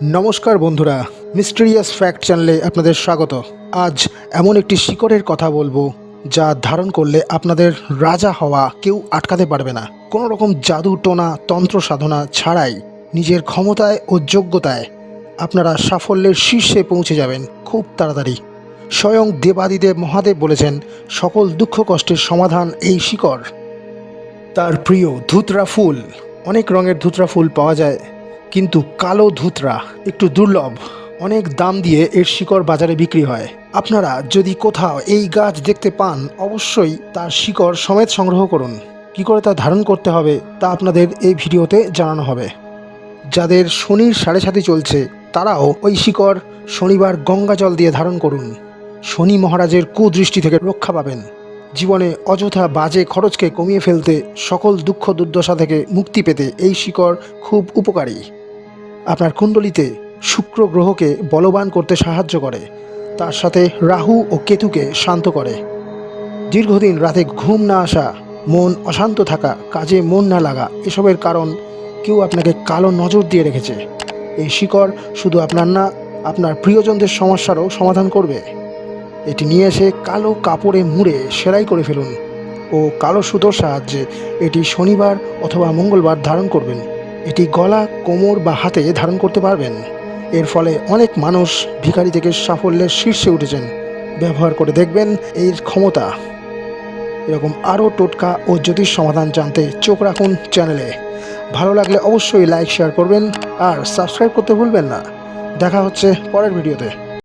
নমস্কার বন্ধুরা, mysterious fact চ্যানেলে আপনাদের স্বাগত। আজ এমন একটি শিকড়ের কথা বলবো যা ধারণ করলে আপনাদের রাজা হওয়া কেউ আটকাতে পারবে না। কোনো রকম জাদু টোনা তন্ত্র সাধনা ছাড়াই নিজের ক্ষমতায় ও যোগ্যতায় আপনারা সাফল্যের শীর্ষে পৌঁছে যাবেন খুব তাড়াতাড়ি। স্বয়ং দেবাদিদেব মহাদেব বলেছেন, সকল দুঃখ কষ্টের সমাধান এই শিকড়। তার প্রিয় ধুতরা ফুল। অনেক রঙের ধুতরা ফুল পাওয়া যায়, কিন্তু কালো ধুতরা একটু দুর্লভ। অনেক দাম দিয়ে এর শিকড় বাজারে বিক্রি হয়। আপনারা যদি কোথাও এই গাছ দেখতে পান, অবশ্যই তার শিকড় সমেত সংগ্রহ করুন। কী করে তা ধারণ করতে হবে তা আপনাদের এই ভিডিওতে জানানো হবে। যাদের শনির সাড়ে সাথে চলছে তারাও ওই শিকড় শনিবার গঙ্গা জল দিয়ে ধারণ করুন। শনি মহারাজের কুদৃষ্টি থেকে রক্ষা পাবেন। জীবনে অযথা বাজে খরচকে কমিয়ে ফেলতে, সকল দুঃখ দুর্দশা থেকে মুক্তি পেতে এই শিকড় খুব উপকারী। আপনার কুণ্ডলিতে শুক্র গ্রহকে বলবান করতে সাহায্য করে, তার সাথে রাহু ও কেতুকে শান্ত করে। দীর্ঘদিন রাতে ঘুম না আসা, মন অশান্ত থাকা, কাজে মন না লাগা, এসবের কারণ কেউ আপনাকে কালো নজর দিয়ে রেখেছে। এই শিকড় শুধু আপনার না, আপনার প্রিয়জনদের সমস্যারও সমাধান করবে। এটি নিয়ে এসে কালো কাপড়ে মুড়ে সেলাই করে ফেলুন ও কালো সুতোর সাহায্যে এটি শনিবার অথবা মঙ্গলবার ধারণ করবেন। এটি গলা, কোমর বা হাতে ধারণ করতে পারবেন। এর ফলে অনেক মানুষ ভিখারি থেকে সাফল্যের শীর্ষে উঠেছেন। ব্যবহার করে দেখবেন এর ক্ষমতা। এরকম আরও টোটকা ও জ্যোতিষ সমাধান জানতে চোখ রাখুন চ্যানেলে। ভালো লাগলে অবশ্যই লাইক শেয়ার করবেন আর সাবস্ক্রাইব করতে ভুলবেন না। দেখা হচ্ছে পরের ভিডিওতে।